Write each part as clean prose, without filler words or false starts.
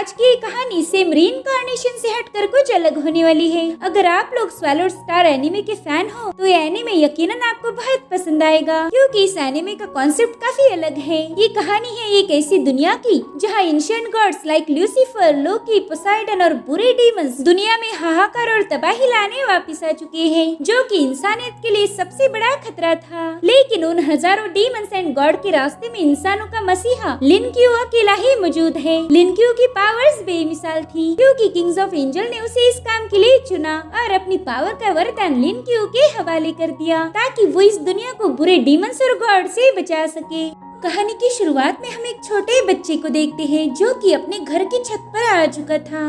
आज की कहानी सेम रीइंकार्नेशन से हटकर कुछ अलग होने वाली है। अगर आप लोग स्वैलोड स्टार एनिमे के फैन हो तो ये एनिमे यकीनन आपको बहुत पसंद आएगा, क्योंकि इस एनिमे का कॉन्सेप्ट काफी अलग है। ये कहानी है एक ऐसी दुनिया की जहाँ एंशिएंट गॉड्स लाइक लूसीफर, लोकी, पोसाइडन और बुरे डीमंस दुनिया में हाहाकार और तबाही लाने वापिस आ चुके हैं, जो कि इंसानियत के लिए सबसे बड़ा खतरा था। लेकिन उन हजारों डीमंस एंड गॉड के रास्ते में इंसानों का मसीहा लिनक्यू अकेला ही मौजूद है। लिनक्यू की पावर्स बेमिसाल थी, क्योंकि किंग्स ऑफ एंजल ने उसे इस काम के लिए चुना और अपनी पावर का वरदान लिनक्यू के हवाले कर दिया, ताकि वो इस दुनिया को बुरे डीमंस और गॉड से बचा सके। कहानी की शुरुआत में हम एक छोटे बच्चे को देखते हैं जो कि अपने घर की छत पर आ चुका था।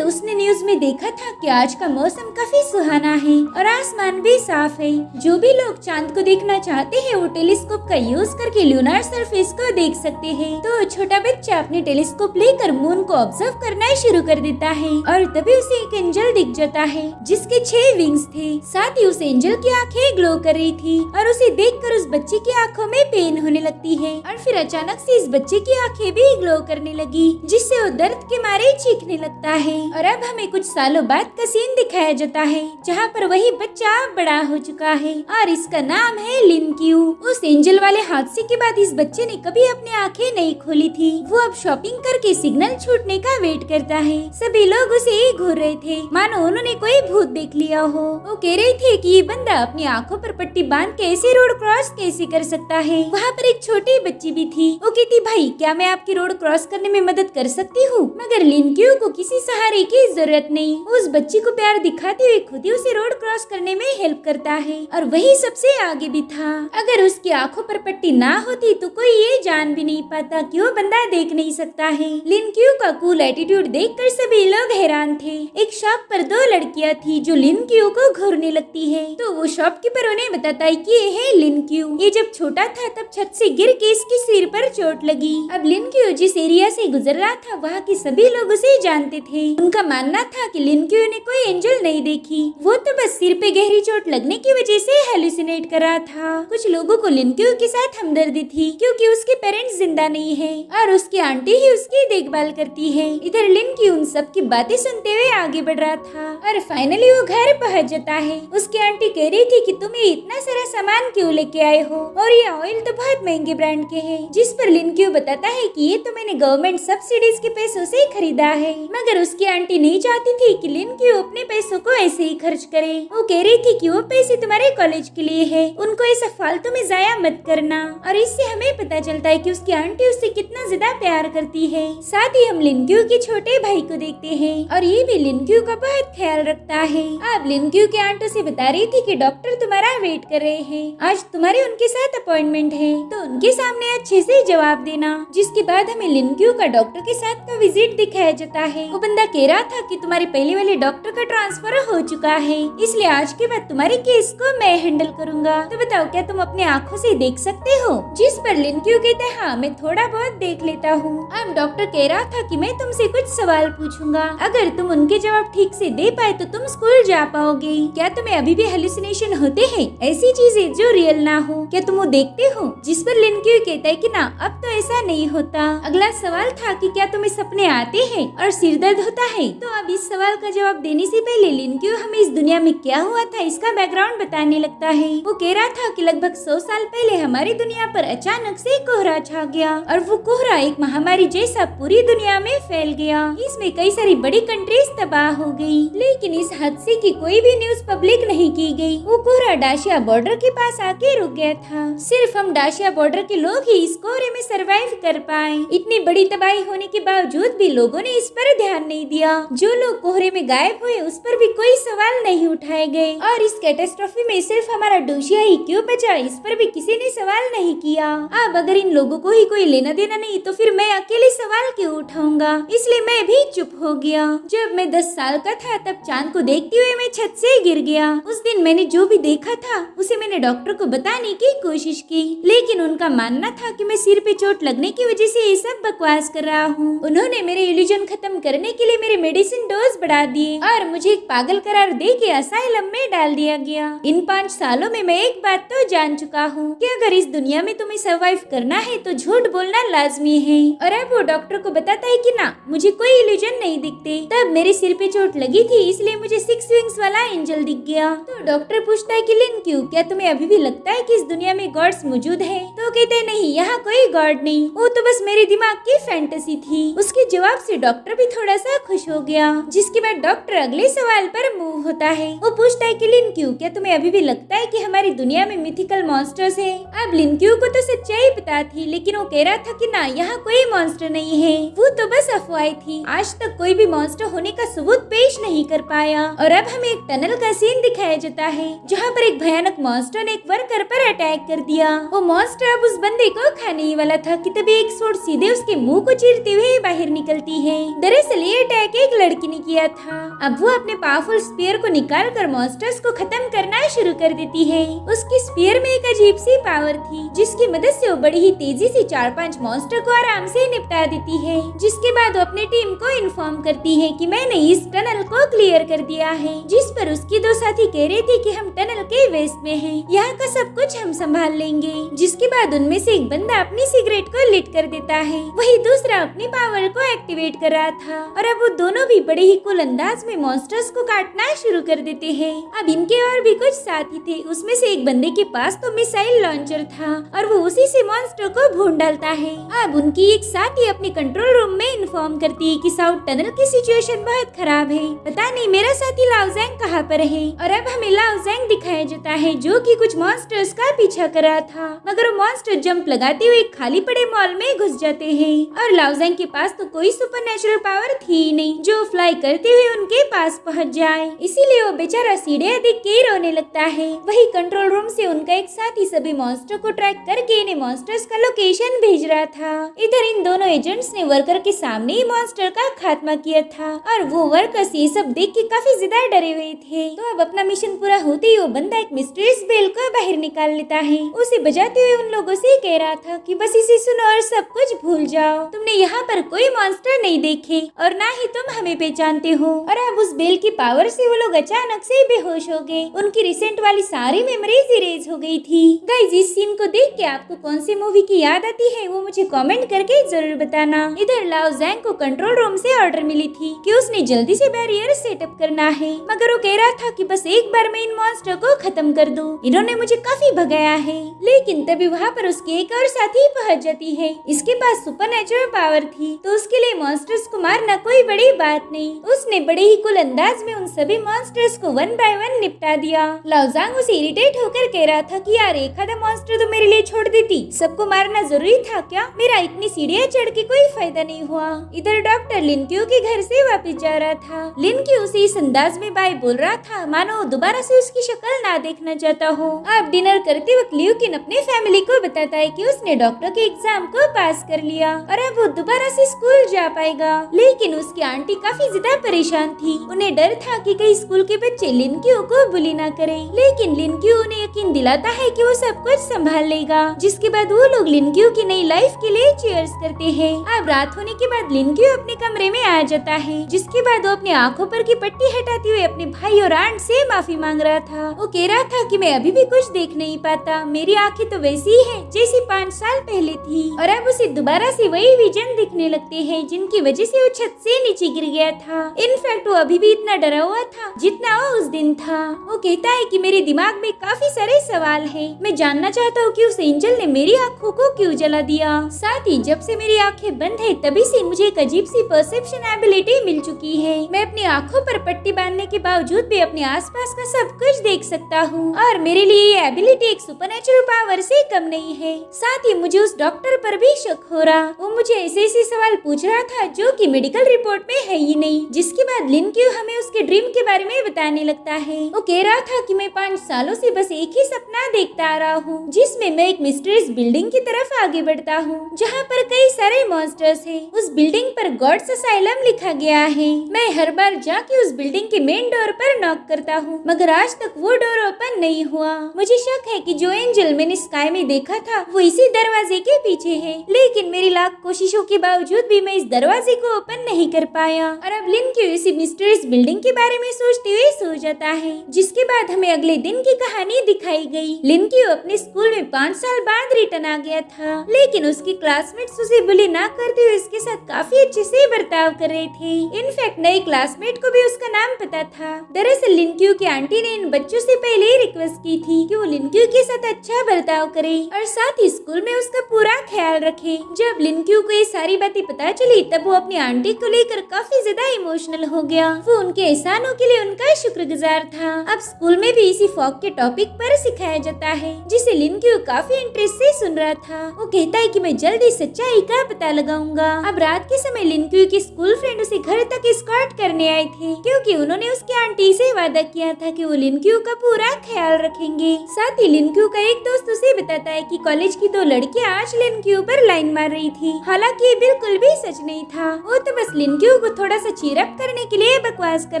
उसने न्यूज में देखा था कि आज का मौसम काफी सुहाना है और आसमान भी साफ है। जो भी लोग चांद को देखना चाहते हैं वो टेलीस्कोप का यूज करके ल्यूनार सरफेस को देख सकते हैं। तो छोटा बच्चा अपने टेलीस्कोप लेकर मून को ऑब्जर्व करना शुरू कर देता है और तभी उसे एक एंजल दिख जाता है जिसके 6 विंग्स थे। साथ ही उस एंजल की आंखें ग्लो कर रही थी और उसे देखकर उस बच्चे की आंखों में पेन होने लगती है और फिर अचानक से इस बच्चे की आंखें भी ग्लो करने लगी, जिससे वो दर्द के मारे चीखने लगता है। और अब हमें कुछ सालों बाद का सीन दिखाया जाता है जहाँ पर वही बच्चा बड़ा हो चुका है और इसका नाम है लिनक्यू। उस एंजल वाले हादसे के बाद इस बच्चे ने कभी अपनी आंखें नहीं खोली थी। वो अब शॉपिंग करके सिग्नल छूटने का वेट करता है। सभी लोग उसे ही घूर रहे थे मानो उन्होंने कोई भूत देख लिया हो। वो कह रहे थे कि ये बंदा अपनी आंखों पर पट्टी बांध के ऐसे रोड क्रॉस कैसे कर सकता है। वहाँ पर एक छोटी बच्ची भी थी। वो कहती, भाई क्या मैं आपकी रोड क्रॉस करने में मदद कर सकती हूँ? मगर लिनक्यू को किसी सहारे की जरूरत नहीं। उस बच्ची को प्यार दिखाते हुए खुद ही उसे रोड क्रॉस करने में हेल्प करता है और वही सबसे आगे भी था। अगर उसकी आंखों पर पट्टी ना होती तो कोई ये जान भी नहीं पाता कि वो बंदा देख नहीं सकता है। लिनक्यू का कूल एटीट्यूड देखकर सभी लोग हैरान थे। एक शॉप पर 2 लड़कियाँ थी जो लिनक्यू को घूरने लगती है, तो वो शॉपकीपर उन्हें बताता है कि ये है लिनक्यू। ये जब छोटा था तब छत से गिर के इसकी सिर पर चोट लगी। अब लिनक्यू जिस एरिया से गुजर रहा था वहाँ के सभी लोग उसे जानते थे। उनका मानना था कि लिनक्यू ने कोई एंजल नहीं देखी, वो तो बस सिर पे गहरी चोट लगने की वजह से हेलुसिनेट कर रहा था। कुछ लोगों को लिनक्यू के साथ हमदर्दी थी क्योंकि उसके पेरेंट्स जिंदा नहीं है और उसकी आंटी ही उसकी देखभाल करती है। इधर लिनक्यू उन सब की बातें सुनते हुए आगे बढ़ रहा था और फाइनली वो घर पहुँच जाता है। उसकी आंटी कह रही थी कि तुम ये इतना सारा सामान क्यों लेके आए हो और ये ऑयल तो बहुत महंगे ब्रांड के हैं। जिस पर लिनक्यू बताता है कि ये तो मैंने गवर्नमेंट सब्सिडीज के पैसों से खरीदा है। मगर उसकी आंटी नहीं चाहती थी कि लिनक्यू अपने पैसों को ऐसे ही खर्च करे। वो कह रही थी कि वो पैसे तुम्हारे कॉलेज के लिए है, उनको ऐसा फालतू में जाया मत करना। और इससे हमें पता चलता है कि उसकी आंटी उससे कितना ज्यादा प्यार करती है। साथ ही हम लिनक्यू के छोटे भाई को देखते हैं और ये भी लिनक्यू का बहुत ख्याल रखता है। अब लिनक्यू के आंटी से बता रही थी कि डॉक्टर तुम्हारा वेट कर रहे हैं, आज तुम्हारे उनके साथ अपॉइंटमेंट है, तो उनके सामने अच्छे से जवाब देना। जिसके बाद हमें लिनक्यू का डॉक्टर के साथ का विजिट दिखाया जाता है। वो बंदा कह रहा था कि तुम्हारे पहले वाले डॉक्टर का ट्रांसफर हो चुका है, इसलिए आज के बाद तुम्हारे केस को मैं हैंडल करूंगा। तो बताओ क्या तुम अपने आँखों से देख सकते हो? जिस पर लिनक्यू कहता है, हाँ मैं थोड़ा बहुत देख लेता हूँ। अब डॉक्टर कह रहा था कि मैं तुमसे कुछ सवाल पूछूंगा, अगर तुम उनके जवाब ठीक से दे पाए तो तुम स्कूल जा पाओगे। क्या तुम्हें अभी भी हेलुसिनेशन होते हैं, ऐसी चीजें जो रियल ना हो, क्या तुम वो देखते हो? जिस पर लिनक्यू कहता है कि ना अब तो ऐसा नहीं होता। अगला सवाल था कि क्या तुम्हें सपने आते हैं और सिर दर्द होता है? तो अब इस सवाल का जवाब देने से पहले लिनक्यू हमें इस दुनिया में क्या हुआ था इसका बैकग्राउंड बताने लगता है। वो कह रहा था कि लगभग 100 साल पहले हमारी दुनिया पर अचानक से कोहरा छा गया और वो कोहरा एक महामारी जैसा पूरी दुनिया में फैल गया। इसमें कई सारी बड़ी कंट्रीज तबाह हो गई, लेकिन इस हादसे की कोई भी न्यूज पब्लिक नहीं की गई। वो कोहरा डाशिया बॉर्डर के पास आके रुक गया था। सिर्फ हम डाशिया बॉर्डर के लोग ही इस कोहरे में सरवाइव कर पाए। इतनी बड़ी तबाही होने के बावजूद भी लोगों ने इस पर ध्यान नहीं दिया। जो लोग कोहरे में गायब हुए उस पर भी कोई सवाल नहीं उठाए गए और इस कैटास्ट्रॉफी में सिर्फ हमारा डोशिया ही क्यों बचा, इस पर भी किसी ने सवाल नहीं किया। अब अगर इन लोगों को ही कोई लेना देना नहीं तो फिर मैं अकेले सवाल क्यों उठाऊंगा, इसलिए मैं भी चुप हो गया। जब मैं 10 साल का था तब चांद को देखते हुए मैं छत से गिर गया। उस दिन मैंने जो भी देखा था उसे मैंने डॉक्टर को बताने की कोशिश की, लेकिन उनका मानना मानना था कि मैं सिर पे चोट लगने की वजह से ये सब बकवास कर रहा हूँ। उन्होंने मेरे इल्यूजन खत्म करने के लिए मेरे मेडिसिन डोज बढ़ा दिए और मुझे एक पागल करार दे के असाइलम में डाल दिया गया। इन 5 सालों में मैं एक बात तो जान चुका हूँ कि अगर इस दुनिया में तुम्हें सर्वाइव करना है तो झूठ बोलना लाजमी है। और अब वो डॉक्टर को बताता है कि ना मुझे कोई इल्यूजन नहीं दिखते। तब मेरे सिर पे चोट लगी थी इसलिए मुझे 6 विंग्स वाला एंजल दिख गया। तो डॉक्टर पूछता है कि लिन क्यों, क्या तुम्हें अभी भी लगता है कि इस दुनिया में गॉड्स मौजूद है? तो कहते हैं नहीं, यहाँ कोई गॉड नहीं, वो तो बस मेरे दिमाग की फैंटेसी थी। उसके जवाब से डॉक्टर भी थोड़ा सा खुश हो गया। जिसके बाद डॉक्टर अगले सवाल पर मूव होता है। वो पूछता है कि लिन क्यों, क्या तुम्हें अभी भी लगता है कि हमारी दुनिया में मिथिकल मॉन्स्टर्स है? अब लिन क्यू को तो सच्चाई पता थी, लेकिन वो कह रहा था कि ना यहाँ कोई मॉन्स्टर नहीं है, वो तो बस अफवाह थी। आज तक कोई भी मॉन्स्टर होने का सबूत पेश नहीं कर पाया। और अब हमें एक टनल का सीन दिखाया जाता है जहाँ पर एक भयानक मॉन्स्टर ने एक वर्कर पर अटैक कर दिया। वो मॉन्स्टर अब उस बंदे को खाने ही वाला था कि तभी एक स्वॉर्ड सीधे उसके मुंह को चीरते हुए बाहर निकलती है। दरअसल ये अटैक एक लड़की ने किया था। अब वो अपने पावरफुल स्पीयर को निकाल कर मॉन्स्टर्स को खत्म करना शुरू कर देती है। उसकी स्पीयर में एक अजीब सी पावर थी जिसकी मदद से वो बड़ी ही तेजी से 4-5 मॉन्स्टर को आराम से निपटा देती है। जिसके बाद वो अपने टीम को इन्फॉर्म करती है कि मैंने इस टनल को क्लियर कर दिया है। जिस पर उसके 2 साथी कह रहे थे कि हम टनल के वेस्ट में हैं, यहाँ का सब कुछ हम संभाल लेंगे। जिसके बाद उनमें से एक बंदा अपनी सिगरेट को लिट कर देता है, वही दूसरा अपनी पावर को एक्टिवेट कर रहा था। और अब वो दोनों भी बड़े ही कूल अंदाज में मॉन्स्टर्स को काटना शुरू कर देते हैं। अब इनके और भी कुछ साथी थे, उसमें से एक बंदे के पास तो मिसाइल लॉन्चर था और वो उसी से मॉन्स्टर को भून डालता है। अब उनकी एक साथी अपने कंट्रोल रूम में इन्फॉर्म करती है कि साउथ टनल की सिचुएशन बहुत खराब है, पता नहीं मेरा साथी लाओजैंग कहाँ पर है। और अब हमें लाओजैंग दिखाया जाता है जो कि कुछ मॉन्स्टर्स का पीछा कर रहा था, मगर वो मॉन्स्टर जंप लगाते हुए खाली पड़े मॉल में घुस जाते हैं। और लाओजैंग के पास तो कोई सुपरनेचुरल पावर थी ही नहीं जो फ्लाई करते हुए उनके पास पहुंच जाए, इसीलिए वो बेचारा सीढ़ियां देख के रोने लगता है। वही कंट्रोल रूम से उनका एक साथी सभी मॉन्स्टर को ट्रैक करके इन्हें मॉन्स्टर्स का लोकेशन भेज रहा था। इधर इन दोनों एजेंट्स ने वर्कर के सामने ही मॉन्स्टर का खात्मा किया था और वो वर्कर्स ये सब देख के काफी ज्यादा डरे हुए थे। तो अब अपना मिशन पूरा होते ही वो बंदा एक मिस्टीरियस बेल को बाहर निकाल लेता है। उसे बजाते हुए उन लोगों से कह रहा था कि बस इसे सुनो और सब कुछ भूल जाओ, तुमने यहाँ पर कोई मॉन्स्टर नहीं देखे और ना ही तुम हमें पहचानते हो। और अब उस बेल की पावर से वो लोग अचानक से बेहोश हो गए। उनकी रिसेंट वाली सारी मेमोरीज इरेज हो गई थी। गाइस, इस सीन को देख के आपको कौन सी मूवी की याद आती है वो मुझे कमेंट करके जरूर बताना। इधर लाओजैंग को कंट्रोल रूम से ऑर्डर मिली थी कि उसने जल्दी से बैरियर सेटअप करना है, मगर वो कह रहा था कि बस एक बार मैं इन मॉन्स्टर को खत्म कर दूं, इन्होंने मुझे काफी भगाया है। लेकिन तभी वहाँ पर उसके एक और साथी पहुँच जाती है। इसके पास सुपरनेचुरल पावर थी तो उसके लिए मॉन्स्टर्स को मारना कोई बड़ी बात नहीं। उसने बड़े ही कुल अंदाज में उन सभी मॉन्स्टर्स को 1 बाय 1 निपटा दिया। लाओजैंग उसे इरिटेट होकर कह रहा था कि यार एक आधा मॉन्स्टर तो मेरे लिए छोड़ देती, सबको मारना जरूरी था क्या? मेरा इतनी सीढ़ियाँ चढ़ के कोई फायदा नहीं हुआ। इधर डॉक्टर लिन क्यू के घर से वापस जा रहा था। लिन क्यू उसे इस अंदाज में बाय बोल रहा था मानो दोबारा से उसकी शक्ल ना देखना चाहता हो। अब डिनर करते वक्त ल्यूकिन अपने फैमिली को बताता है कि उसने डॉक्टर के एग्जाम को पास कर लिया और अब वो दोबारा से स्कूल जा पाएगा। लेकिन उसकी आंटी काफी ज्यादा परेशान थी, उन्हें डर था कि कहीं स्कूल के बच्चे लिन क्यू को बुली ना करें। लेकिन लिन क्यू उन्हें यकीन दिलाता है कि वो सब कुछ संभाल लेगा। जिसके बाद वो लोग लिन क्यू की नई लाइफ के लिए चीयर्स करते हैं। अब रात होने के बाद लिन क्यू अपने कमरे में आ जाता है। जिसके बाद वो अपनी आंखों पर की पट्टी हटाते हुए अपने भाई और आंट से माफी मांग रहा था। वो कह रहा था कि मैं अभी भी कुछ देख नहीं पाता, मेरी आंखें तो वैसी ही है जैसी 5 साल पहले थी। और अब उसे दोबारा से वही विजन दिखने लगते हैं जिनकी वजह से वो छत से नीचे गिर गया था। इनफैक्ट वो अभी भी इतना डरा हुआ था जितना वो उस दिन था। वो कहता है कि मेरे दिमाग में काफी सारे सवाल हैं, मैं जानना चाहता हूँ कि उस एंजल ने मेरी आंखों को क्यों जला दिया। साथ ही जब से मेरी आंखें बंद है तभी से मुझे एक अजीब सी परसेप्शन एबिलिटी मिल चुकी है। मैं अपनी आंखों पर पट्टी बांधने के बावजूद भी अपने आसपास का सब कुछ देख सकता हूँ और मेरे लिए ये एबिलिटी एक सुपरनेचुरल पावर से कम नहीं है। साथ ही मुझे उस डॉक्टर पर भी शक हो रहा, वो मुझे ऐसे सवाल पूछ रहा था जो कि मेडिकल रिपोर्ट में है ही नहीं। जिसके बाद लिन क्यू हमें उसके ड्रीम के बारे में बताने लगता है। वो कह रहा था कि मैं 5 सालों से बस एक ही सपना देखता आ रहा हूँ जिसमें मैं एक मिस्टीरियस बिल्डिंग की तरफ आगे बढ़ता हूँ जहाँ पर कई सारे मॉन्स्टर्स हैं। उस बिल्डिंग पर गॉड्स असाइलम लिखा गया है। मैं हर बार जाके उस बिल्डिंग के मेन डोर पर नॉक करता हूँ मगर आज तक वो डोर ओपन नहीं हुआ। मुझे शक है कि जो एंजल मैंने स्काई में देखा था वो इसी दरवाजे के पीछे है, लेकिन मेरी लाख कोशिशों के बावजूद भी मैं इस दरवाजे को ओपन नहीं कर पाया। और अब लिनक्यू इसी मिस्टीरियस बिल्डिंग के बारे में सोचते हुए सो जाता है, जिसके बाद हमें अगले दिन की कहानी दिखाई गई। लिनक्यू अपने स्कूल में 5 साल बाद रिटर्न आ गया था, लेकिन उसकी क्लासमेट्स उसे बुली ना करते हुए उसके साथ काफी अच्छे से बर्ताव कर रहे थे। इनफैक्ट नए क्लासमेट को भी उसका नाम पता था। दरअसल लिनक्यू की आंटी ने इन बच्चों से पहले ही रिक्वेस्ट की थी कि वो लिनक्यू के साथ अच्छा बर्ताव करे और साथ ही स्कूल में उसका पूरा ख्याल रखे। जब लिनक्यू को ये सारी बातें पता चली तब वो अपनी आंटी को लेकर काफी ज्यादा इमोशनल हो गया। वो उनके एहसानों के लिए उनका शुक्रगुजार था। अब स्कूल में भी इसी फॉग के टॉपिक पर सिखाया जाता है, जिसे लिनक्यू काफी इंटरेस्ट से सुन रहा था। वो कहता है कि मैं जल्दी सच्चाई का पता लगाऊंगा। अब रात के समय लिनक्यू की स्कूल फ्रेंड उसे घर तक एस्कॉर्ट करने आए थे, क्योंकि उन्होंने उसकी आंटी से वादा किया था कि वो लिनक्यू का पूरा ख्याल रखेंगे। साथ ही लिनक्यू का एक दोस्त उसे बताता है कि कॉलेज की 2 लड़कियां आज लिनक्यू पर लाइन मार रही थी। हालांकि ये बिल्कुल भी सच नहीं था, वो तो बस लिनक्यू को थोड़ा सा चीरअप करने के लिए बकवास कर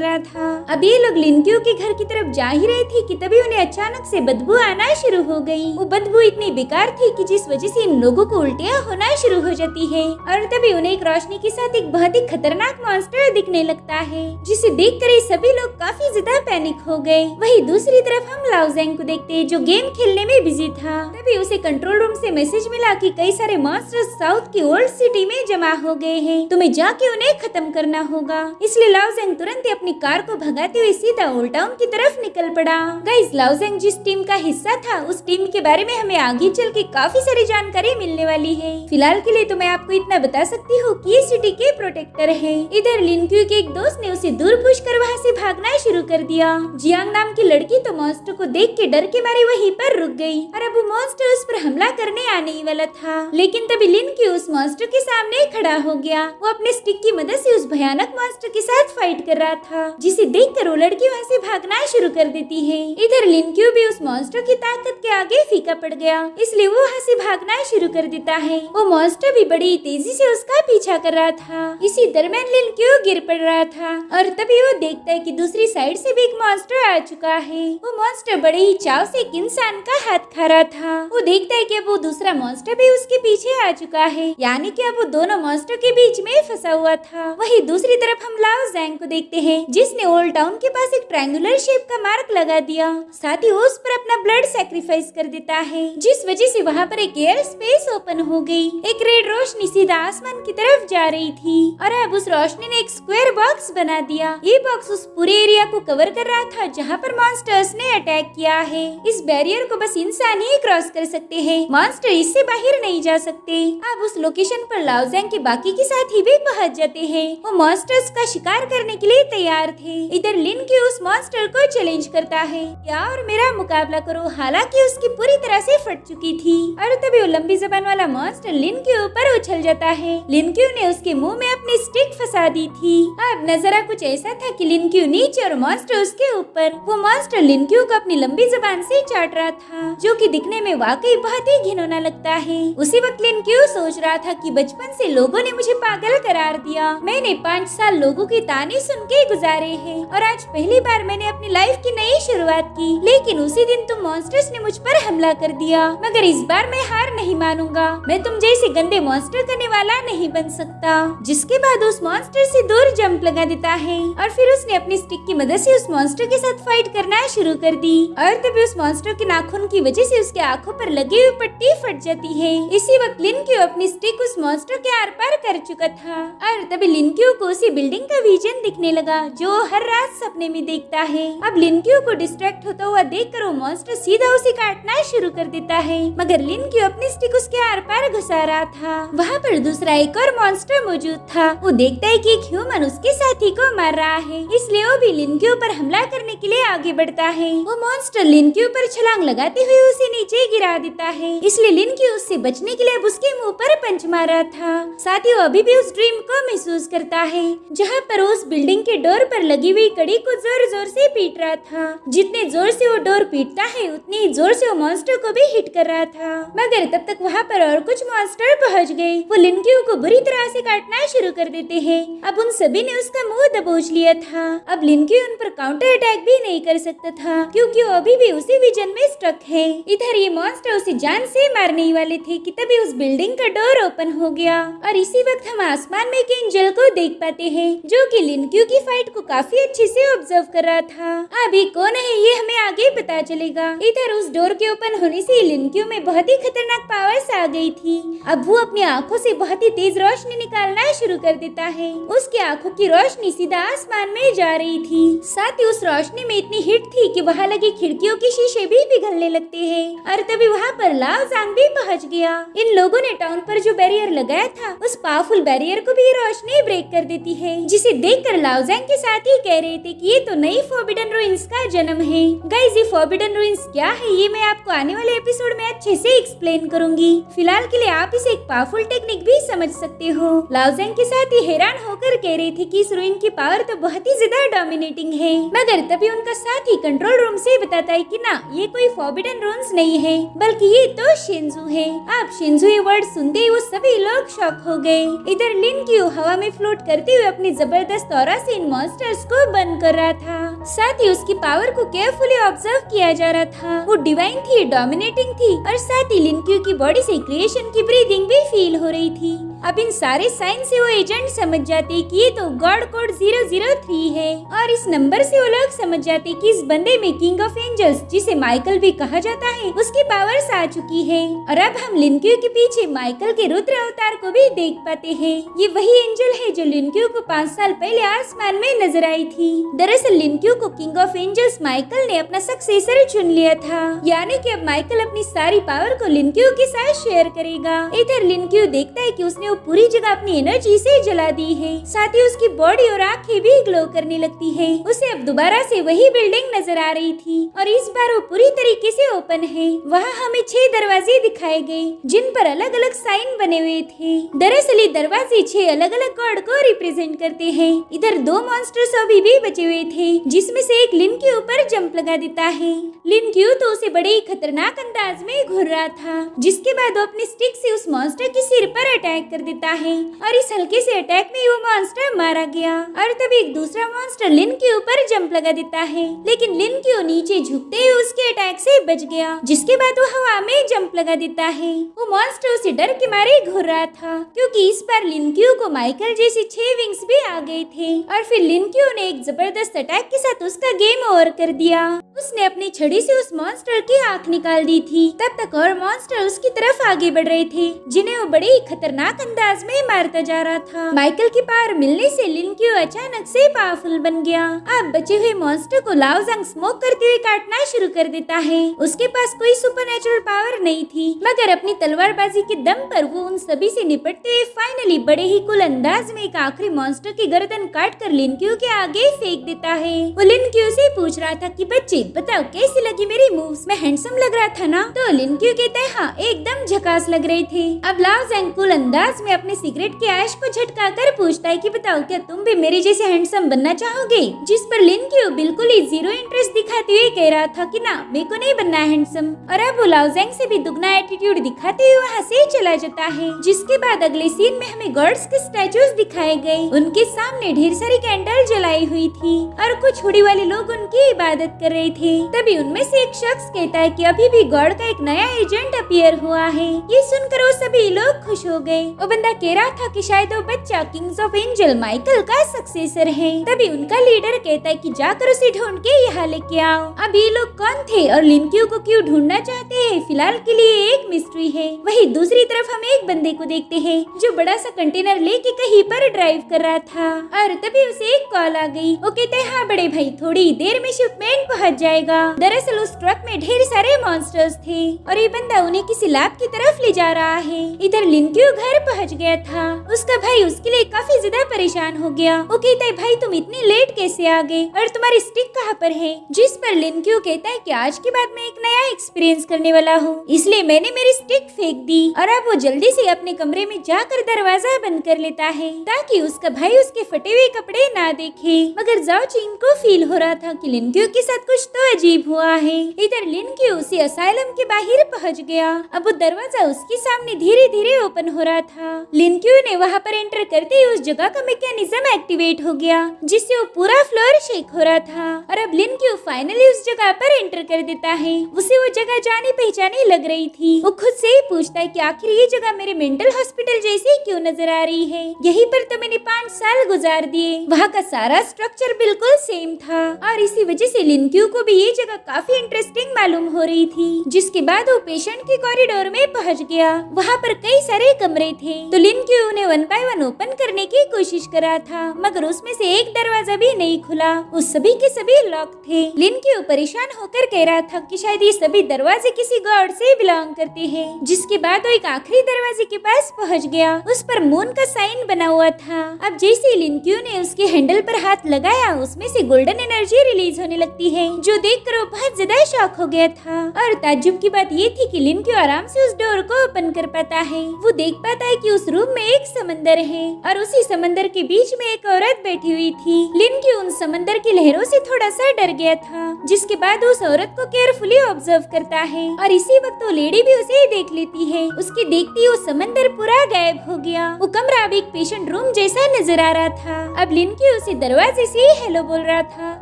रहा था। अब ये लोग लिनक्यू के घर की तरफ जा ही रहे थे कि तभी उन्हें अचानक से बदबू आना शुरू हो गई। वो बदबू इतनी बेकार थी कि जिस वजह से इन लोगों को उल्टियाँ होना शुरू हो जाती है और तभी उन्हें एक रोशनी के साथ एक बहुत ही खतरनाक मॉन्स्टर दिखने लगता है, जिसे देखकर ये सभी लोग काफी ज्यादा पैनिक हो गए। वहीं दूसरी तरफ हम लाओजेंग को देखते हैं, जो गेम खेलने में बिजी था। तभी उसे कंट्रोल रूम से मैसेज मिला कि कई सारे मॉन्स्टर्स साउथ की ओल्ड सिटी में जमा हो गए हैं, तुम्हें जाके उन्हें खत्म करना होगा। इसलिए लाओजेंग तुरंत ही अपनी कार को भगाते हुए सीधा ओल्ड टाउन की तरफ निकल पड़ा। गाइस, लाओजेंग जिस टीम का हिस्सा था उस टीम के बारे में हमें आगे चल के काफी सारी जानकारी मिलने वाली है। फिलहाल के लिए तो मैं आपको इतना बता सकती हूँ कि ये सिटी के प्रोटेक्टर है। इधर लिनक्यू के एक दोस्त ने उसे दूर पुश कर वहाँ से भागना शुरू कर दिया। जियांग नाम की लड़की तो मॉन्स्टर को देख के डर के मारे वहीं पर रुक गई और अब वो मॉन्स्टर उस पर हमला करने आने ही वाला था, लेकिन तभी लिनक्यू उस मॉन्स्टर के सामने खड़ा हो गया। वो अपने स्टिक की मदद से उस भयानक मॉन्स्टर के साथ फाइट कर रहा था, जिसे देखकर वो लड़की वहाँ से भागना शुरू कर देती है। इधर लिनक्यू भी उस मॉन्स्टर की ताकत के आगे फीका पड़ गया, इसलिए वो वहाँ से भागना शुरू कर देता है। वो मॉन्स्टर भी बड़ी तेजी से उसका पीछा कर रहा था। इसी दरमियान लिनक्यू गिर पड़ रहा था और तभी वो देखता है कि दूसरी साइड से भी एक मॉन्स्टर आ चुका है। वो मॉन्स्टर बड़े ही चाव से एक इंसान का हाथ खा रहा था। वो देखता है कि अब वो दूसरा मॉन्स्टर भी उसके पीछे आ चुका है, यानी कि अब वो दोनों मॉन्स्टर के बीच में फंसा हुआ था। वहीं दूसरी तरफ हम लाओजेंग को देखते हैं, जिसने ओल्ड टाउन के पास एक ट्रायंगुलर शेप का मार्क लगा दिया। साथ ही वो उस पर अपना ब्लड सैक्रिफाइस कर देता है, जिस वजह से वहाँ पर एक एयर स्पेस ओपन हो गई। एक रेड रोशनी सीधा आसमान की तरफ जा रही थी और अब उस रोशनी ने एक स्क्वायर बॉक्स बना दिया। ये बॉक्स उस पूरे एरिया को कवर कर रहा था जहाँ पर मॉन्स्टर्स ने अटैक किया है। इस बैरियर को बस इंसान ही क्रॉस कर सकते हैं, मॉन्स्टर इससे बाहर नहीं जा सकते। अब उस लोकेशन पर लाओजेंग के बाकी के साथी भी पहुंच जाते हैं। वो मॉन्स्टर्स का शिकार करने के लिए तैयार थे। इधर लिनक्यू उस मॉन्स्टर को चैलेंज करता है, या और मेरा मुकाबला करो। हालांकि उसकी पूरी तरह से फट चुकी थी और तभी वो लंबी जबान वाला मॉन्स्टर लिनक्यू पर उछल जाता है। लिनक्यू ने उसके मुंह में अपनी स्टिक फंसा दी थी। अब नजारा कुछ ऐसा था कि लिनक्यू नीचे और मॉन्स्टर उसके ऊपर। वो मॉन्स्टर लिनक्यू को अपनी लंबी जबान से चाट रहा था, जो कि दिखने में वाकई बहुत ही घिनौना लगता है। उसी वक्त लिनक्यू सोच रहा था कि बचपन से लोगों ने मुझे पागल करार दिया। मैंने 5 साल लोगों की ताने सुन के गुजारे हैं और आज पहली बार मैंने अपनी लाइफ की नई शुरुआत की। लेकिन उसी दिन तुम मॉन्स्टर्स ने मुझ पर हमला कर दिया, मगर इस बार मैं हार नहीं मानूंगा। मैं तुम जैसे गंदे मॉन्स्टर करने वाला नहीं बन सकता। जिसके बाद उस मॉन्स्टर से दूर जंप लगा देता है और फिर उसने अपनी स्टिक की मदद से उस मॉन्स्टर के साथ फाइट करना शुरू कर दी और तभी उस मॉन्स्टर के नाखून की वजह से उसके आंखों पर लगी हुई पट्टी फट जाती है। इसी वक्त लिनक्यू अपनी स्टिक उस मॉन्स्टर के आर पार कर चुका था और तभी लिनक्यू को उसी बिल्डिंग का विजन दिखने लगा जो हर रात सपने में देखता है। अब लिनक्यू को डिस्ट्रैक्ट होता हुआ देखकर वो मॉन्स्टर सीधा उसे काटना शुरू कर देता है, मगर लिनक्यू अपनी स्टिक उसके आर पार घुसा रहा था। वहाँ पर दूसरा एक और मॉन्स्टर मौजूद था। वो देखता है कि एक ह्यूमन उसके साथी को मार रहा है, इसलिए वो भी लिनक्यू पर हमला करने के लिए आगे बढ़ता है। वो मॉन्स्टर लिनक्यू पर छलांग लगाते हुए उसे नीचे गिरा देता है, इसलिए लिनक्यू उससे बचने के लिए अब उसके मुंह पर पंच मार रहा था। साथ ही वो अभी भी उस ड्रीम को महसूस करता है जहाँ पर उस बिल्डिंग के डोर पर लगी हुई कड़ी को जोर जोर से पीट रहा था। जितने जोर से वो डोर पीटता है उतनी ही जोर से वो मॉन्स्टर को भी हिट कर रहा था, मगर तब तक वहाँ पर और कुछ मॉन्स्टर पहुँच गए। वो लिनक्यू को बुरी तरह से काटना शुरू कर देते हैं। अब उन सभी ने उसका मुंह दबोच लिया था। अब लिनक्यू उन पर काउंटर अटैक भी नहीं कर सकता था, क्योंकि वो अभी भी उसी विजन में स्टक है। इधर ये मॉन्स्टर उसे जान जान से मारने ही वाले थे कि तभी उस बिल्डिंग का डोर ओपन हो गया और इसी वक्त हम आसमान में एक एंजल को देख पाते हैं जो कि लिनक्यू की फाइट को काफी अच्छे से ऑब्जर्व कर रहा था। अभी कौन है ये हमें आगे पता चलेगा। इधर उस डोर के ओपन होने से लिनक्यू में बहुत ही खतरनाक पावर्स आ गई थी। अब वो अपनी आंखों से बहुत ही तेज रोशनी निकालना शुरू कर देता है। उसकी आंखों की रोशनी सीधा आसमान में जा रही थी। साथ ही उस रोशनी में इतनी हिट थी कि वहाँ लगी खिड़कियों के शीशे भी पिघलने लगते हैं और तभी वहाँ पर लाओ ज़ांग भी पहुँच गया। इन लोगों ने टाउन पर जो बैरियर लगाया था उस पावरफुल बैरियर को भी रोशनी ब्रेक कर देती है, जिसे देखकर लाओ ज़ांग के साथ ही कह रहे थे कि ये तो नई फॉरबिडन रूइंस का जन्म है। गाइस, ये फॉरबिडन रूइंस क्या है ये मैं आपको आने वाले एपिसोड में अच्छे से एक्सप्लेन करूंगी। फिलहाल के लिए आप इसे एक पावरफुल टेक्निक भी समझ सकते हो। लाओ ज़ांग के साथ ही हैरान होकर कह रहे थे कि इस रूइन की पावर तो बहुत ही ज्यादा डोमिनेटिंग है, मगर तभी उनका साथ ही कंट्रोल रूम से बताता है कि ना, ये कोई फॉरबिडन रूइंस नहीं है बल्कि ये तो शिनजू है। आप शिनजू ये वर्ड सुनते ही वो सभी लोग शॉक हो गए। इधर लिनक्यू हवा में फ्लोट करते हुए अपनी जबरदस्त ऑरा से इन मॉन्स्टर्स को बंद कर रहा था। साथ ही उसकी पावर को केयरफुली ऑब्जर्व किया जा रहा था। वो डिवाइन थी, डोमिनेटिंग थी और साथ ही लिनक्यू की बॉडी से क्रिएशन की ब्रीदिंग भी फील हो रही थी। अब इन सारे साइन से वो एजेंट समझ जाते कि ये तो गॉड कोड 003 है और इस नंबर से वो लोग समझ जाते कि इस बंदे में किंग ऑफ एंजल्स, जिसे माइकल भी कहा जाता है, उसकी पावर्स आ चुकी है। और अब हम लिनक्यू के पीछे माइकल के रुद्र अवतार को भी देख पाते हैं। ये वही एंजल है जो लिनक्यू को 5 साल पहले आसमान में नजर आई थी। दरअसल लिनक्यू को किंग ऑफ एंजल्स माइकल ने अपना सक्सेसर चुन लिया था, यानी कि अब माइकल अपनी सारी पावर को लिनक्यू के साथ शेयर करेगा। इधर लिनक्यू देखता है कि उसने वो पूरी जगह अपनी एनर्जी से जला दी है। साथ ही उसकी बॉडी और आंखें भी ग्लो करने लगती है। उसे अब दोबारा से वही बिल्डिंग नजर आ रही थी और इस बार वो पूरी तरीके से ओपन है। वहाँ हमें 6 दरवाजे दिखाए गए जिन पर अलग अलग साइन बने हुए थे। दरअसल ये दरवाजे 6 अलग अलग गॉड को रिप्रेजेंट करते हैं। इधर 2 मॉन्स्टर्स अभी भी बचे हुए थे जिसमें से एक लिन के ऊपर जंप लगा देता है। लिनक्यू तो उसे बड़े ही खतरनाक अंदाज में घूर रहा था, जिसके बाद वो अपनी स्टिक से उस मॉन्स्टर के सिर पर अटैक कर देता है और इस हल्के से अटैक में वो मॉन्स्टर मारा गया। और तभी एक दूसरा मॉन्स्टर लिन के ऊपर जंप लगा देता है, लेकिन लिनक्यू नीचे झुकते हुए उसके अटैक से बच गया, जिसके बाद वो हवा में जंप लगा देता है। वो मॉन्स्टर उसे डर के मारे घूर रहा था क्योंकि इस बार लिनक्यू को माइकल जैसे 6 विंग्स भी आ गए थे और फिर लिनक्यू ने एक जबरदस्त अटैक के साथ उसका गेम ओवर कर दिया। उसने अपनी छड़ी से उस मॉन्स्टर की आंख निकाल दी थी। तब तक और मॉन्स्टर उसकी तरफ आगे बढ़ रहे थे जिन्हें वो बड़े ही खतरनाक अंदाज में मारता जा रहा था। माइकल की पावर मिलने से लिनक्यू अचानक से पावरफुल बन गया। अब बचे हुए मॉन्स्टर को लाओ ज़ांग स्मोक करते हुए काटना शुरू कर देता है। उसके पास कोई सुपरनेचुरल पावर नहीं थी, मगर अपनी तलवारबाजी के दम पर वो उन सभी से निपटते हुए फाइनली बड़े ही कुल अंदाज में एक आखिरी मॉन्स्टर की गर्दन काट कर लिनक्यू के आगे फेंक देता है। वो लिनक्यू से पूछ रहा था कि बच्चे बताओ कैसी लगी मेरी मूव्स, मैं हैंडसम लग रहा था ना? तो लिनक्यू कहता है हाँ एकदम झकास लग रहे थे। अब लाओ ज़ांग कुल अंदाज में अपने सिगरेट के ऐश को झटका कर पूछता है कि बताओ क्या तुम भी मेरे जैसे हैंडसम बनना चाहोगे? जिस पर लिनक्यू बिल्कुल ही जीरो इंटरेस्ट दिखाते हुए कह रहा था कि ना, मेरे को नहीं बनना हैंडसम। और अब वो लाओ ज़ांग से भी दुगना एटीट्यूड दिखाते हुए वहाँ से चला जाता है। जिसके बाद अगले सीन में हमें गॉड्स के स्टैचूज दिखाए गए। उनके सामने ढेर सारी कैंडल जलाई हुई थी और कुछ हुडी वाले लोग उनकी इबादत कर रहे थे। तभी उनमें से एक शख्स कहता है कि अभी भी गॉड का एक नया एजेंट अपीयर हुआ है। ये सुनकर वो सभी लोग खुश हो गए। वो बंदा कह रहा था कि शायद वो बच्चा किंग्स ऑफ एंजल माइकल का सक्सेसर है। तभी उनका लीडर कहता है कि जाकर उसे ढूंढ के यहाँ लेके आओ। अब ये लोग कौन थे और लिनक्यू को क्यों ढूंढना चाहते हैं, फिलहाल के लिए एक मिस्ट्री है। वही दूसरी तरफ हम एक बंदे को देखते हैं जो बड़ा सा कंटेनर लेके कहीं पर ड्राइव कर रहा था और तभी उसे एक कॉल आ गई। वो कहते हैं हाँ बड़े भाई, थोड़ी देर में शिपमेंट पहुँच जाएगा। दरअसल उस ट्रक में ढेर सारे मॉन्स्टर्स थे और ये बंदा उन्हें किसी लैब की तरफ ले जा रहा है। इधर लिनक्यू घर पहुँच गया था। उसका भाई उसके लिए काफी ज्यादा परेशान हो गया। वो कहता है भाई तुम इतनी लेट कैसे आ गए और तुम्हारी स्टिक कहाँ पर है? जिस पर लिनक्यू कहता है कि आज के बाद मैं एक नया एक्सपीरियंस करने वाला हूँ, इसलिए मैंने मेरी स्टिक फेंक दी। और अब वो जल्दी से अपने कमरे में जाकर दरवाजा बंद कर लेता है ताकि उसका भाई उसके फटे हुए कपड़े ना देखे। मगर जाओ चीन को फील हो रहा था कि लिनक्यू के साथ कुछ तो अजीब हुआ है। इधर लिनक्यू उसी असाइलम के बाहर पहुँच गया। अब वो दरवाजा उसके सामने धीरे धीरे ओपन हो रहा था। लिनक्यू ने वहाँ पर एंटर करते ही उस जगह का मैकेनिज्म एक्टिवेट हो हो गया, जिससे वो पूरा फ्लोर शेक हो रहा था। और अब लिन क्यू फाइनली उस जगह पर एंटर कर देता है। उसे वो जगह जानी पहचानी लग रही थी। वो खुद से ही पूछता है कि आखिर ये जगह मेरे मेंटल हॉस्पिटल जैसी क्यों नजर आ रही है। यहीं पर तो मैंने 5 साल गुजार दिए। वहाँ का सारा स्ट्रक्चर बिल्कुल सेम था और इसी वजह से लिन क्यू को भी ये जगह काफी इंटरेस्टिंग मालूम हो रही थी। जिसके बाद वो पेशेंट के कॉरिडोर में पहुँच गया। वहाँ पर कई सारे कमरे थे, तो लिन क्यू उन्हें 1 बाय 1 ओपन करने की कोशिश कर रहा था, मगर उसमें से एक दरवाजा भी नहीं खुला। उस सभी के सभी लॉक थे। लिन क्यू परेशान होकर कह रहा था कि शायद ये सभी दरवाजे किसी गॉड से बिलोंग करते हैं। जिसके बाद वो एक आखिरी दरवाजे के पास पहुंच गया। उस पर मून का साइन बना हुआ था। अब जैसे ही लिन क्यू ने उसके हैंडल पर हाथ लगाया, उसमें से गोल्डन एनर्जी रिलीज होने लगती है, जो देखकर वो बहुत ज्यादा शॉक हो गया था। और ताज्जुब की बात ये थी कि लिन क्यू आराम से उस डोर को ओपन कर पाता है। वो देख पाता है कि उस रूम में एक समंदर है और उसी समंदर के बीच में एक औरत बैठी हुई थी। लिन क्यू उन समंदर की लहरों से थोड़ा सा डर गया था। जिसके बाद उस औरत को केयरफुली ऑब्जर्व करता है और इसी वक्त वो लेडी भी उसे देख लेती है। उसके देखते ही वो समंदर पूरा गायब हो गया। वो कमरा अब एक पेशेंट रूम जैसा नजर आ रहा था। अब लिन क्यू उसे दरवाजे से हेलो बोल रहा था,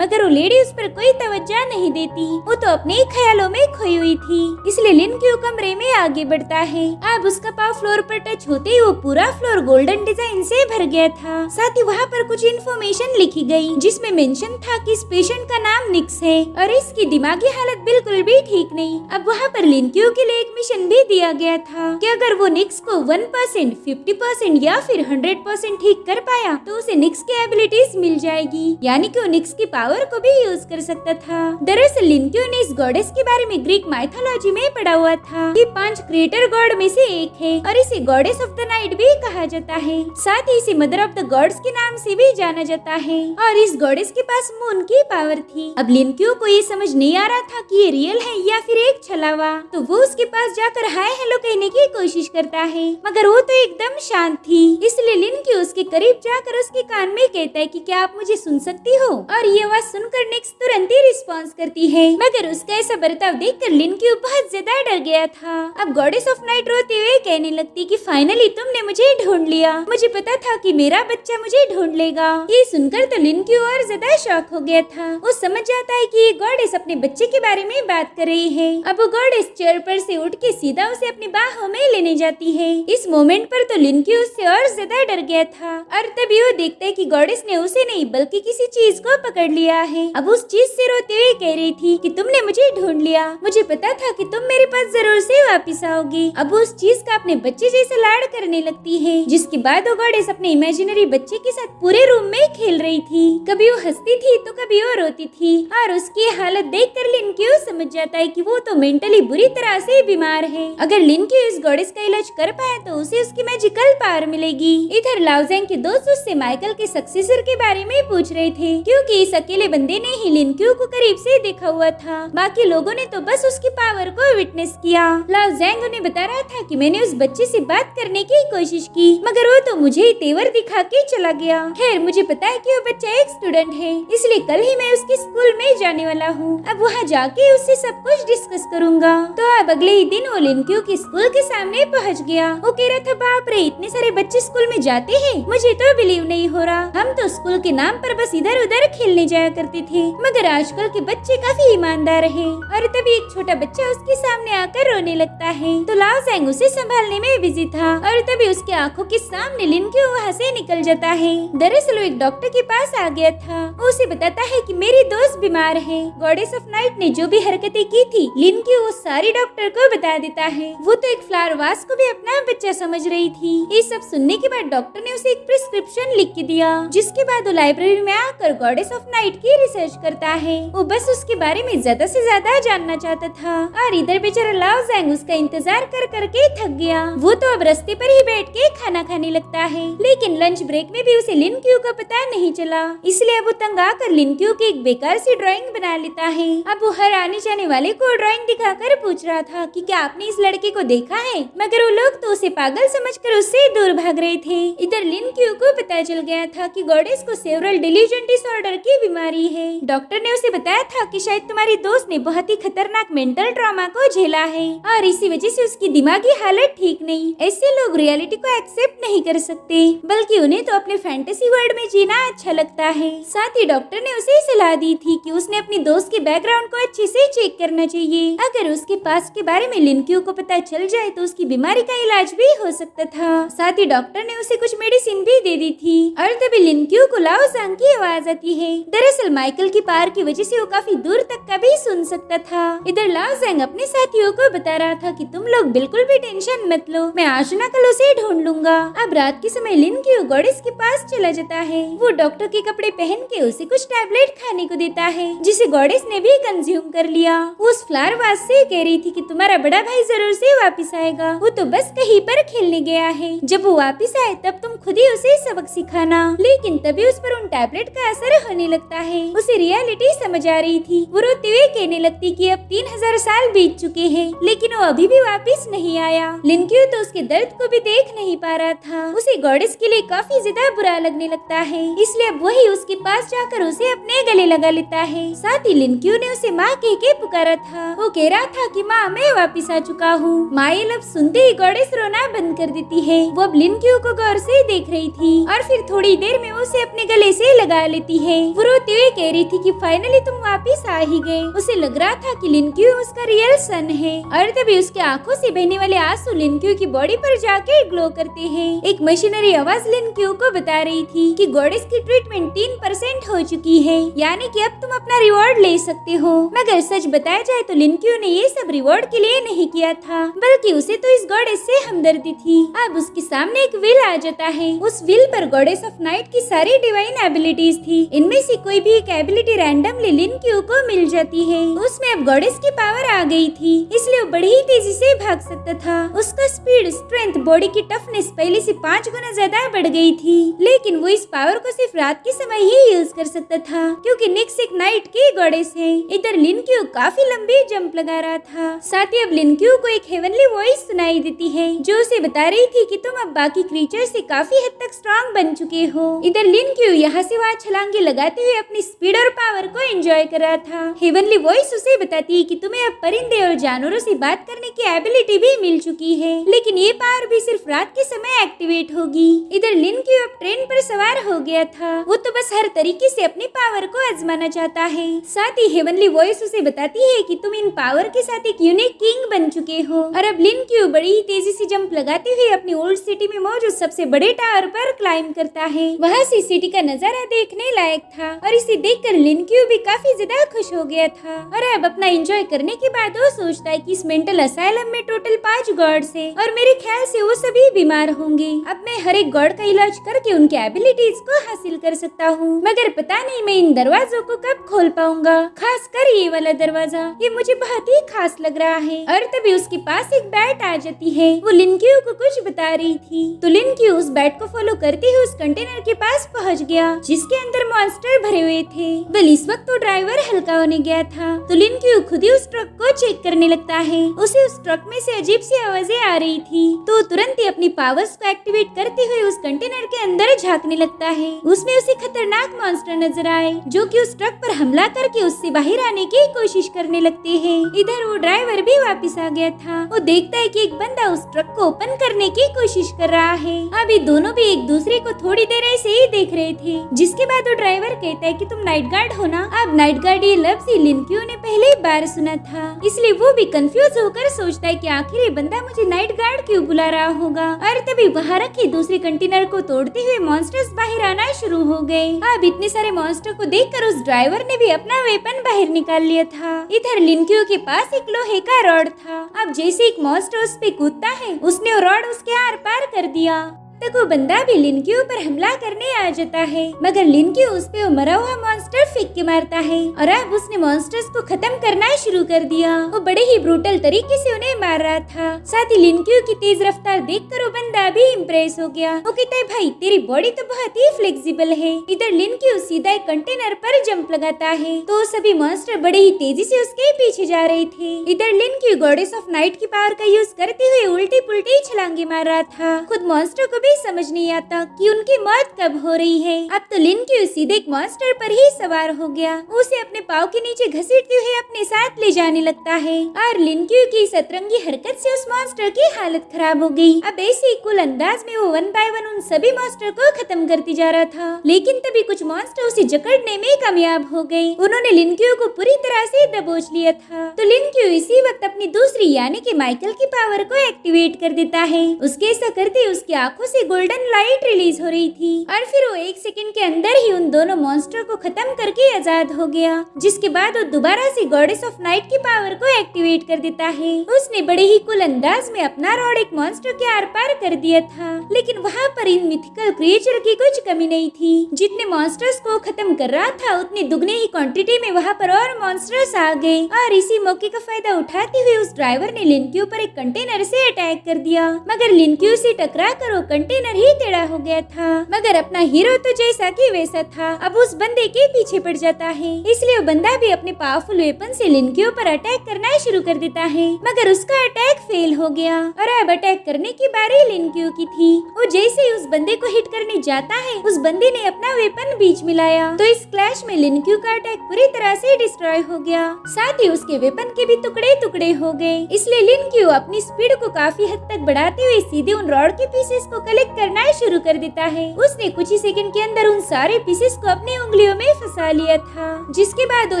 मगर वो लेडी उस पर कोई तवज्जो नहीं देती। वो तो अपने ही ख्यालों में खोई हुई थी। इसलिए लिन क्यू कमरे में आगे बढ़ता है। अब उसका पाँव फ्लोर पर टच होते ही वो पूरा फ्लोर गोल्डन डिजाइन से भर गया था। साथ ही वहाँ पर कुछ इन्फॉर्मेशन लिखी गई, जिसमें मेंशन था कि इस पेशेंट का नाम निक्स है और इसकी दिमागी हालत बिल्कुल भी ठीक नहीं। अब वहाँ पर लिन क्यू के लिए एक मिशन भी दिया गया था कि अगर वो निक्स को 1%, 50% या फिर 100% ठीक कर पाया तो उसे निक्स की एबिलिटीज मिल जाएगी, यानी कि वो निक्स की पावर को भी यूज कर सकता था। दरअसल लिन क्यू ने इस गॉडेस के बारे में ग्रीक माइथोलॉजी में पढ़ा हुआ था कि 5 क्रिएटर गॉड में से एक है और इसे गॉडेस ऑफ द नाइट भी कहा जाता है। साथ ही इसे मदर ऑफ द गॉड्स के नाम से भी जाना जाता है और इस गॉडेस के पास मून की पावर थी। अब लिन क्यू को ये समझ नहीं आ रहा था कि ये रियल है या फिर एक छलावा, तो वो उसके पास जाकर हाय हेलो कहने की कोशिश करता है, मगर वो तो एकदम शांत थी। इसलिए लिन क्यू उसके करीब जाकर उसके कान में कहता है कि क्या आप मुझे सुन सकती हो, और ये आवाज सुनकर निक्स तुरंत ही रिस्पॉन्स करती है। मगर उसका ऐसा बर्ताव देखकर लिन क्यू बहुत ज्यादा डर गया था। अब गॉडेस ऑफ नाइट रोते हुए कहने लगती कि फाइनली तुमने मुझे ढूंढ लिया, मुझे पता था कि मेरा बच्चा मुझे ढूंढ लेगा। ये सुनकर तो लिन क्यू और ज्यादा शॉक हो गया था। वो समझ जाता है कि ये गॉडेस अपने बच्चे के बारे में बात कर रही है। अब वो गॉडेस चेयर पर से उठ के सीधा उसे अपनी बाहों में लेने जाती है। इस मोमेंट पर तो लिन क्यू उससे और ज्यादा डर गया था और तभी वो देखता है कि गॉडेस ने उसे नहीं बल्कि किसी चीज को पकड़ लिया है। अब उस चीज से रोते हुए कह रही थी कि तुमने मुझे ढूंढ लिया, मुझे पता था कि तुम मेरे पास जरूर से वापिस आओगी। अब उस चीज का अपने बच्चे जैसा लाड़ करने लगती है। जिसके बाद वो गॉडेस अपने इमेजिनरी बच्चे के साथ पूरे रूम में खेल रही थी। कभी वो हंसती थी तो कभी वो रोती थी और उसकी हालत देखकर लिन क्यू समझ जाता है कि वो तो मेंटली बुरी तरह से बीमार है। अगर लिन क्यू इस गॉडेस का इलाज कर पाया तो उसे उसकी मैजिकल पावर मिलेगी। इधर लाओजेंग के दोस्त उससे माइकल के सक्सेसर के बारे में पूछ रहे थे, क्योंकि इस अकेले बंदे ने ही लिन क्यू को करीब से देखा हुआ था। बाकी लोगों ने तो बस उसकी पावर को विटनेस किया। लाओजेंग उन्हें बता रहा था कि मैंने उस बच्चे से बात करने की कोशिश की, मगर वो तो मुझे ही तेवर दिखा के चला गया। खैर मुझे पता है कि वो बच्चा एक स्टूडेंट है, इसलिए कल ही मैं उसके स्कूल में जाने वाला हूँ। अब वहाँ जाके उससे सब कुछ डिस्कस करूँगा। तो अब अगले ही दिन वो लिन क्यू के स्कूल के सामने पहुँच गया। वो कह रहा था, बाप रे, इतने सारे बच्चे स्कूल में जाते हैं, मुझे तो बिलीव नहीं हो रहा। हम तो स्कूल के नाम पर बस इधर उधर खेलने जाया करते थे, मगर आजकल के बच्चे काफी ईमानदार हैं। और तभी एक छोटा बच्चा उसके सामने आकर रोने लगता है, तो लाओजेंग उसे संभालने में बिजी था और तभी उसके आंखों के सामने लिन क्यू वहाँ से निकल जाता है। दरअसल वो एक डॉक्टर के पास आ गया था। वो उसे बताता है कि मेरी दोस्त बीमार है। गॉडेस ऑफ नाइट ने जो भी हरकतें की थी लिन क्यू वो सारी डॉक्टर को बता देता है। वो तो एक फ्लावर वास को भी अपना बच्चा समझ रही थी। ये सब सुनने के बाद डॉक्टर ने उसे एक प्रिस्क्रिप्शन लिख के दिया, जिसके बाद वो लाइब्रेरी में आकर गॉडेस ऑफ नाइट की रिसर्च करता है। वो बस उसके बारे में ज्यादा से ज्यादा जानना चाहता था और इधर बेचारा लाओजेंग उसका इंतजार कर करके थक गया। वो तो अब रास्ते पर ही बैठ के खाना खाने लगता है, लेकिन लंच ब्रेक में भी उसे लिन क्यू का पता नहीं चला। इसलिए अब वो तंग आकर लिनक्यू की एक बेकार सी ड्राइंग बना लेता है। अब वो हर आने जाने वाले को ड्राइंग दिखाकर पूछ रहा था कि क्या आपने इस लड़के को देखा है, मगर वो लोग तो उसे पागल समझकर उससे दूर भाग रहे थे। इधर लिनक्यू को पता चल गया था कि गॉडेस को सेवरल डिलीजन डिसऑर्डर की बीमारी है। डॉक्टर ने उसे बताया था कि शायद तुम्हारी दोस्त ने बहुत ही खतरनाक मेंटल ट्रॉमा को झेला है और इसी वजह से उसकी दिमागी हालत ठीक नहीं। ऐसे लोग रियलिटी को एक्सेप्ट नहीं कर सकते, बल्कि उन्हें तो अपने फैंटेसी वर्ल्ड में जीना अच्छा लगता है। साथ ही डॉक्टर ने उसे सलाह दी थी कि उसने अपनी दोस्त के बैकग्राउंड को अच्छे से चेक करना चाहिए। अगर उसके पास के बारे में लिनक्यू को पता चल जाए तो उसकी बीमारी का इलाज भी हो सकता था। साथ ही डॉक्टर ने उसे कुछ मेडिसिन भी दे दी थी और तभी लिनक्यू को लाओ सांग की आवाज आती है। दरअसल माइकल की पावर की वजह से वो काफी दूर तक का भी सुन सकता था। इधर लाओ सांग अपने साथियों को बता रहा था कि तुम लोग बिल्कुल भी टेंशन मत लो, मैं आज ना कल उसे ढूंढ लूंगा। अब रात के समय लिनक्यू गॉडेस के पास चला जाता है। वो डॉक्टर के कपड़े पहन के उसे कुछ टैबलेट खाने को देता है जिसे गॉडेस ने भी कंज्यूम कर लिया। वो उस फ्लावर वास से कह रही थी कि तुम्हारा बड़ा भाई जरूर से वापस आएगा, वो तो बस कहीं पर खेलने गया है। जब वो वापस आए तब तुम खुद ही उसे सबक सिखाना। लेकिन तभी उस पर उन टैबलेट का असर होने लगता है। उसे रियलिटी समझ आ रही थी। वो रोते हुए कहने लगती कि अब 3000 साल बीत चुके हैं, लेकिन वो अभी भी वापस नहीं आया। लिनक्यू तो उसके दर्द को भी देख नहीं पा रहा था। उसे गॉडेस के लिए काफी ज्यादा बुरा लगने लगता है, इसलिए अब वही उसके पास जाकर उसे अपने गले लगा लेता है। साथ ही लिनक्यू ने उसे माँ कह के पुकारा था। वो कह रहा था कि माँ मैं वापस आ चुका हूँ। माँ ये लफ्ज सुनते ही गॉडेस रोना बंद कर देती है। वो अब लिनक्यू को गौर से देख रही थी और फिर थोड़ी देर में उसे अपने गले से लगा लेती है। वो रोते हुए कह रही थी कि फाइनली तुम वापस आ ही गए। उसे लग रहा था कि लिनक्यू उसका रियल सन है और तभी उसके आंखों से बहने वाले आंसू लिनक्यू की बॉडी पर जाके ग्लो करते हैं। एक मशीनरी आवाज लिनक्यू को बता रही थी कि गॉडेस की ट्रीटमेंट 3% हो चुकी है, यानी कि अब तुम अपना रिवॉर्ड ले सकते हो। मगर सच बताया जाए तो लिनक्यू ने ये सब रिवॉर्ड के लिए नहीं किया था, बल्कि उसे तो इस गॉडेस से हमदर्दी थी। अब उसके सामने एक विल आ जाता है। उस विल पर गॉडेस ऑफ नाइट की सारी डिवाइन एबिलिटीज थी। इनमें से कोई भी एक एबिलिटी रैंडमली लिनक्यू को मिल जाती है। उसमें अब गॉडेस की पावर आ गई थी, इसलिए वो बड़ी ही तेजी से भाग सकता था। उसका स्पीड, स्ट्रेंथ, बॉडी की टफनेस पहले से 5 गुना ज्यादा बढ़ गई थी। लेकिन वो इस पावर को सिर्फ रात के समय ही यूज कर सकता था, क्योंकि निक्स एक नाइट की गॉडेस है। इधर लिनक्यू काफी लंबी जंप लगा रहा था। साथ ही अब लिनक्यू को एक हेवनली वॉइस सुनाई देती है जो उसे बता रही थी कि तुम अब बाकी क्रीचर से काफी हद तक स्ट्रॉन्ग बन चुके हो। इधर लिनक्यू यहाँ से वहाँ छलांगे लगाते हुए अपनी स्पीड और पावर को एंजॉय कर रहा था। हेवनली वॉइस उसे बताती है कि तुम्हें अब परिंदे और जानवरों से बात करने की एबिलिटी भी मिल चुकी है, लेकिन ये पावर भी सिर्फ रात के समय एक्टिवेट होगी। इधर लिनक्यू अब ट्रेन पर सवार हो गया था। वो तो बस हर तरीके से अपनी पावर को आजमाना चाहता है। साथ ही हेवनली वॉइस उसे बताती है कि तुम इन पावर के साथ एक यूनिक किंग बन चुके हो। और अब लिनक्यू बड़ी ही तेजी से जंप लगाते हुए अपनी ओल्ड सिटी में मौजूद सबसे बड़े टावर पर क्लाइंब करता है। वहाँ से सिटी का नजारा देखने लायक था और इसे देखकर लिनक्यू भी काफी ज्यादा खुश हो गया था। और अब अपना एंजॉय करने के बाद वो सोचता है कि इस मेंटल असाइलम में टोटल 5 गॉड्स हैं और मेरे ख्याल से वो सभी बीमार होंगे। अब मैं हर एक गॉड का इलाज करके उनके एबिलिटीज को हासिल कर सकता हूँ, मगर पता नहीं मैं इन दरवाजों को कब खोल पाऊंगा। खास कर ये वाला दरवाजा, ये मुझे बहुत ही खास लग रहा है। और तभी उसके पास एक बैट आ जाती है। वो लिनक्यू को कुछ बता रही थी, तो लिनक्यू उस बैट को फॉलो करते हुए उस कंटेनर के पास पहुंच गया जिसके अंदर मॉन्स्टर भरे हुए थे। वेल इस वक्त तो ड्राइवर हल्का होने गया था, तो लिनक्यू खुद ही उस ट्रक को चेक करने लगता है। उसे उस ट्रक में से अजीब सी आवाजें आ रही थी, तो तुरंत ही अपनी पावर्स को एक्टिवेट करते हुए उस कंटेनर के अंदर झांकने लगता है। उसमें उसे खतरनाक मॉन्स्टर नजर आए जो कि उस ट्रक पर हमला करके उससे बाहर आने की कोशिश करने लगते हैं। इधर वो ड्राइवर भी वापस आ गया था। वो देखता है कि एक बंदा उस ट्रक को ओपन करने की कोशिश कर रहा है। अब ये दोनों भी एक दूसरे को थोड़ी देर ऐसे ही देख रहे थे, जिसके बाद वो ड्राइवर कहता है कि तुम नाइट गार्ड हो ना। अब नाइट गार्ड ये लफ्ज लिनक्यू ने पहले बार सुना था, इसलिए वो भी कंफ्यूज होकर सोचता है कि आखिर ये बंदा मुझे नाइट गार्ड क्यों बुला रहा होगा। और तभी वहाँ रखे दूसरे कंटेनर को तोड़ते हुए मॉन्स्टर्स बाहर आना शुरू हो गए। अब इतने सारे मॉन्स्टर को देखकर उस ड्राइवर ने भी अपना वेपन बाहर निकाल लिया था। इधर लिनक्यू के पास एक लोहे का रॉड था। अब जैसे एक मॉन्स्टर उस पे कूदता है, उसने वो रॉड उसके आर पार कर दिया। तक वो बंदा भी लिन के ऊपर हमला करने आ जाता है, मगर लिन के उस पे वो मरा हुआ मॉन्स्टर फेंक के मारता है और अब उसने मॉन्स्टर्स को खत्म करना शुरू कर दिया। वो बड़े ही ब्रूटल तरीके से उन्हें मार रहा था। साथ ही लिन क्यू की तेज रफ्तार देखकर वो बंदा भी इम्प्रेस हो गया। वो कहता है भाई तेरी बॉडी तो बहुत ही फ्लेक्सिबल है। इधर लिन क्यू सीधा एक कंटेनर पर जंप लगाता है तो सभी मॉन्स्टर बड़े ही तेजी से उसके पीछे जा रहे थे। इधर लिन क्यू गॉडेस ऑफ नाइट की पावर का यूज करते हुए उल्टी पुल्टी छलांगे मार रहा था। खुद मॉन्स्टर को भी समझ नहीं आता कि उनकी मौत कब हो रही है। अब तो लिन क्यू सीधे एक मॉन्स्टर पर ही सवार हो गया। उसे अपने पाँव के नीचे घसीटते हुए अपने साथ ले जाने लगता है और लिन क्यू की सतरंगी हरकत से उस मॉन्स्टर की हालत खराब हो गई। अब ऐसे कूल अंदाज में वो 1 बाय 1 उन सभी मॉन्स्टर को खत्म करती जा रहा था, लेकिन तभी कुछ मॉन्स्टर उसे जकड़ने में कामयाब हो गए। उन्होंने लिन क्यू को पूरी तरह से दबोच लिया था। तो लिन क्यू इसी वक्त अपनी दूसरी यानी कि माइकल की पावर को एक्टिवेट कर देता है। उसके ऐसा करते उसकी आंखों से गोल्डन लाइट रिलीज हो रही थी और फिर वो 1 सेकंड के अंदर ही उन दोनों मॉन्स्टर को खत्म करके आजाद हो गया। जिसके बाद वो दोबारा से गॉडेस ऑफ नाइट की पावर को एक्टिवेट कर देता है। उसने बड़े ही कूल अंदाज में अपना रॉड एक मॉन्स्टर के आर पार कर दिया था, लेकिन वहाँ पर इन मिथिकल क्रिएचर की कुछ कमी नहीं थी। जितने मॉन्स्टर्स को खत्म कर रहा था उतनी दुगनी ही क्वांटिटी में वहाँ पर और मॉन्स्टर्स आ गए और इसी मौके का फायदा उठाते हुए उस ड्राइवर ने लिन क्यू पर एक कंटेनर से अटैक कर दिया, मगर लिन क्यू से टकरा कर वो कंटेनर ही टेढ़ा हो गया था। मगर अपना हीरो तो जैसा कि वैसा था, अब उस बंदे के पीछे पड़ जाता है। इसलिए वो बंदा भी अपने पावरफुल वेपन से लिन क्यू पर अटैक करना शुरू कर देता है, मगर उसका अटैक फेल हो गया और अब अटैक करने की बारी लिन क्यू की थी। वो जैसे ही उस बंदे को हिट करने जाता है उस बंदे ने अपना वेपन बीच मिलाया, तो इस क्लैश में लिन क्यू का अटैक पूरी तरह से डिस्ट्रॉय हो गया। साथ ही उसके वेपन के भी टुकड़े टुकड़े हो गए। इसलिए लिन क्यू अपनी स्पीड को काफी हद तक बढ़ाते हुए सीधे उन रॉड के पीसेस को कलेक्ट करना शुरू कर देता है। उसने कुछ ही सेकंड के अंदर उन सारे पीसेस को अपनी उंगलियों में फंसा लिया था, जिसके बाद वो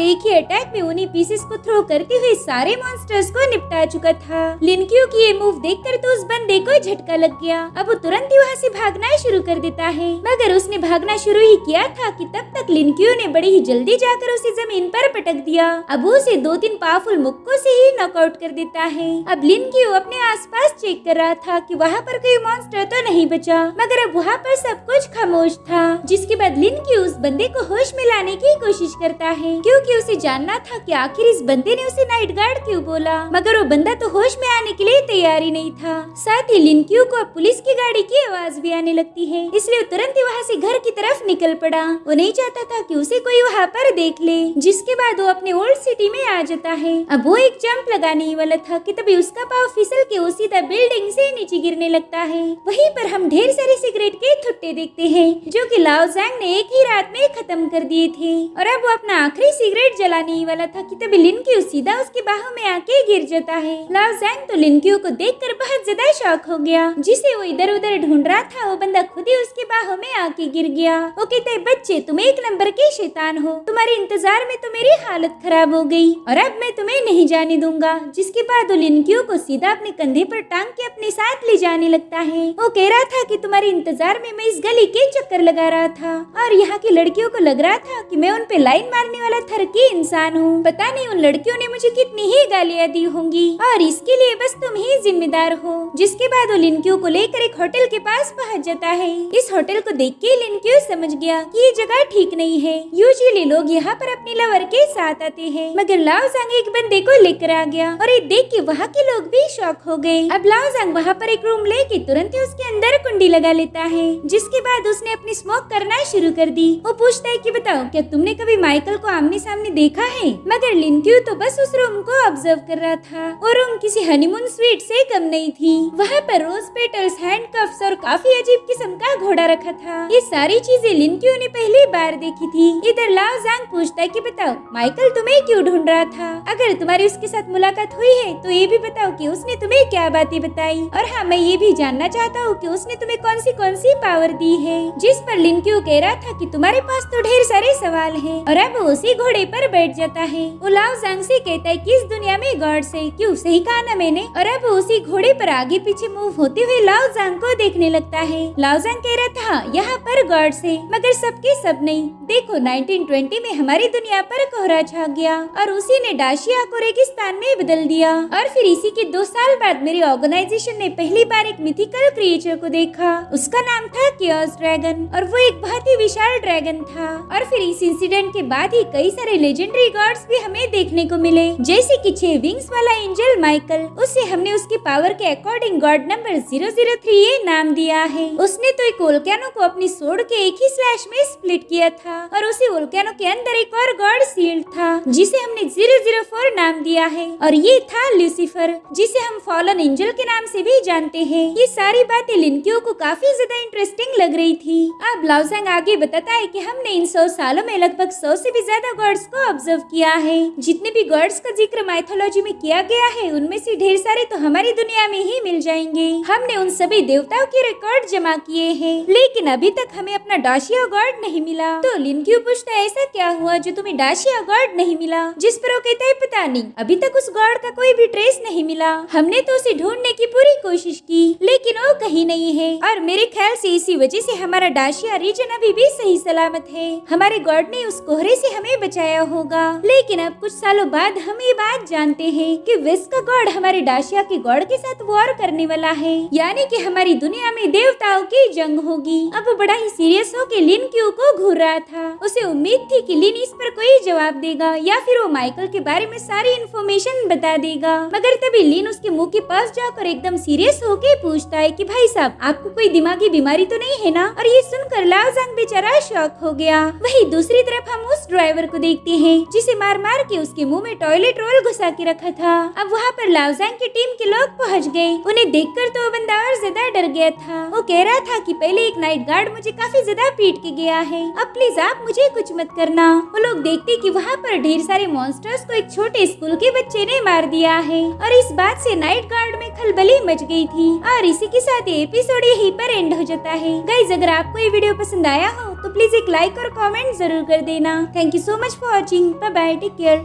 एक ही अटैक में उन्हीं पीसेस को थ्रो करते हुए सारे मॉन्स्टर्स को निपटा चुका था। लिन क्यू की ये मूव देखकर तो उस बंदे को झटका लग गया। अब वो तुरंत ही वहाँ से भागना शुरू कर देता है, मगर उसने भागना शुरू ही किया था कि तब तक लिन क्यू ने बड़ी ही जल्दी जाकर उसे जमीन पर पटक दिया। अब वो उसे 2-3 पावरफुल मुक्कों से ही नॉकआउट कर देता है। अब लिन क्यू अपने आसपास चेक कर रहा था कि वहाँ पर कोई मॉन्स्टर तो नहीं बचा, मगर अब वहाँ पर सब कुछ खामोश था। जिसके बाद लिन क्यू उस बंदे को होश में लाने की कोशिश करता है, क्योंकि उसे जानना था कि आखिर इस बंदे ने उसे नाइट गार्ड क्यों बोला, मगर वो बंदा तो होश में आने के लिए तैयार ही नहीं था। साथ ही लिन क्यू को अब पुलिस की गाड़ी की आवाज भी आने लगती है, इसलिए वो तुरंत ही वहाँ से घर की तरफ निकल पड़ा। वो नहीं चाहता था कि उसे कोई वहाँ पर देख ले। जिसके बाद वो अपने ओल्ड सिटी में आ जाता है। अब वो एक जंप लगाने ही वाला था कि तभी उसका पाँव फिसल के वो सीधा बिल्डिंग से नीचे गिरने लगता है। वहीं पर हम ढेर सारे सिगरेट के थुट्टे देखते हैं जो कि लाओ ज़ैंग ने एक ही रात में खत्म कर दिए थे, और अब वो अपना आखिरी सिगरेट जलाने ही वाला था कि तभी लिन क्यू सीधा उसके बाहों में आके गिर जाता है। लाओ ज़ैंग तो लिन क्यू को देखकर बहुत ज्यादा शॉक हो गया। जिसे वो इधर उधर ढूंढ रहा था वो बंदा खुद ही उसके बाहों में आके गिर गया। वो कहता है बच्चे तुम एक नंबर के शैतान हो, तुम्हारे इंतजार में तो मेरी हालत खराब हो गई और अब मैं तुम्हें नहीं जाने दूंगा। जिसके बाद वो लिन क्यू को सीधा अपने कंधे पर टांग के अपने साथ ले जाने लगता है। वो कह रहा था कि तुम्हारे इंतजार में मैं इस गली के चक्कर लगा रहा था और यहाँ की लड़कियों को लग रहा था कि मैं उन पे लाइन मारने वाला थरकी इंसान हूँ। पता नहीं उन लड़कियों ने मुझे कितनी ही गालियाँ दी होंगी और इसके लिए बस तुम ही जिम्मेदार हो। जिसके बाद वो लिन क्यू को लेकर एक होटल के पास पहुँच जाता है। इस होटल को देख के लिन क्यू समझ गया कि ये जगह ठीक नहीं है। यूजुअली लोग यहाँ पर अपने लवर के साथ आते हैं, मगर लाओ ज़ैंग एक बंदे को लेकर आ गया और ये देख के वहाँ के लोग भी शॉक हो गए। अब लाओ ज़ैंग वहाँ पर एक रूम लेके तुरंत ही उसके अंदर कुंडी लगा लेता है। जिसके बाद उसने अपनी स्मोक करना शुरू कर दी। वो पूछता है कि बताओ क्या तुमने कभी माइकल को आमने सामने देखा है, मगर लिन क्यू तो बस उस रूम को ऑब्जर्व कर रहा था। वो रूम किसी हनीमून स्वीट से कम नहीं थी। वहाँ पर रोज पेटल्स, हैंडकफ्स और काफी अजीब किस्म का घोड़ा रखा था। ये सारी चीजें लिन क्यू ने पहली बार देखी थी। इधर लाओ ज़ैंग पूछता है कि बताओ माइकल तुम्हें क्यों ढूंढ रहा था, अगर तुम्हारी उसके साथ मुलाकात हुई है तो ये भी बताओ कि उसने तुम्हें क्या बातें बताई, और हाँ मैं ये भी जानना चाहता हूँ कि उसने तुम्हें कौन सी पावर दी है। जिस पर लिन क्यू कह रहा था कि तुम्हारे पास तो ढेर सारे सवाल है और अब वो उसी घोड़े पर बैठ जाता है। वो लाओ जांग से कहता है कि इस दुनिया में गॉड्स है। क्यों, सही कहा ना मैंने। और अब वो उसी घोड़े पर आगे पीछे मूव होते हुए लाओ जांग को देखने लगता है। लाओ जांग कह रहा था यहाँ पर गॉड्स है, मगर सबके सब नहीं। देखो 1920 में हमारी दुनिया पर कोहरा छा गया और उसी ने डाशिया को रेगिस्तान में बदल दिया। और फिर इसी के 2 साल बाद मेरी ऑर्गेनाइजेशन ने पहली बार एक मिथिकल क्रिएचर को देखा। उसका नाम था केओस ड्रैगन और वो एक बहुत ही विशाल ड्रैगन था। और फिर इस इंसिडेंट के बाद ही कई सारे लेजेंडरी गॉड्स भी हमें देखने को मिले, जैसे कि 6 विंग्स वाला एंजल माइकल। उसे हमने उसकी पावर के अकॉर्डिंग गॉड नंबर 003 नाम दिया है। उसने तो एक वोल्केनो को अपनी सोड के एक ही स्लैश में स्प्लिट किया था और उसी वोल्केनो के अंदर एक और गॉड सील्ड था जिसे हमने 004 नाम दिया है। और ये था लूसीफर, जिसे हम फॉलन एंजल के नाम से भी जानते हैं। ये सारी बातें लिनक्यू को काफी ज्यादा इंटरेस्टिंग लग रही थी। अब लाओ जांग आगे बताता है कि हमने इन 100 सालों में लगभग 100 से भी ज्यादा गॉड्स को ऑब्जर्व किया है। जितने भी गॉड्स का जिक्र माइथोलॉजी में किया गया है उनमें से ढेर सारे तो हमारी दुनिया में ही मिल जाएंगे। हमने उन सभी देवताओं के रिकॉर्ड जमा किए हैं, लेकिन अभी तक हमें अपना डाशिया गॉड नहीं मिला। तो लिनक्यू पूछता है ऐसा क्या हुआ जो तुम्हें डाशिया गॉड नहीं मिला? जिस पर वो कहता है पता नहीं, अभी तक उस गॉड का कोई भी ट्रेस नहीं मिला। हमने तो उसे ढूंढने की पूरी कोशिश की लेकिन वो कहीं नहीं है। और मेरे ख्याल से इसी वजह से हमारा डाशिया रीजन अभी भी सही सलामत है। हमारे गॉड ने उस कोहरे से हमें बचाया होगा। लेकिन अब कुछ सालों बाद हम ये बात जानते हैं कि वेस्ट का गॉड हमारे डाशिया के गॉड के साथ वॉर करने वाला है, यानी कि हमारी दुनिया में देवताओं की जंग होगी। अब वो बड़ा ही सीरियस होकर लिनक्यू को घूर रहा था। उसे उम्मीद थी कि लिन इस पर कोई जवाब देगा या फिर वो माइकल के बारे में सारी इन्फॉर्मेशन बता देगा। मगर तभी लिन उसके मुंह के पास जाकर एकदम सीरियस होके पूछता है कि भाई साहब आपको कोई दिमागी बीमारी तो नहीं है ना? और ये सुनकर लाओ जांग बेचारा शॉक हो गया। वही दूसरी तरफ हम उस ड्राइवर को देखते हैं जिसे मार मार के उसके मुंह में टॉयलेट रोल घुसा के रखा था। अब वहाँ पर लाओ जांग की टीम के लोग पहुँच गए। उन्हें देखकर तो वो बंदा और ज्यादा डर गया था। वो कह रहा था कि पहले एक नाइट गार्ड मुझे काफी ज्यादा पीट के गया है, अब प्लीज आप मुझे कुछ मत करना। वो लोग देखते कि वहाँ पर ढेर सारे मॉन्स्टर्स को एक छोटे स्कूल के बच्चे ने मार दिया है और इस बात से नाइट गार्ड में खलबली मच गई थी। और इसी के साथ ये एपिसोड यहीं पर एंड हो जाता है। गाइस अगर आपको ये वीडियो पसंद आया हो तो प्लीज एक लाइक और कमेंट जरूर कर देना। Thank you so much for watching. Bye bye, take care.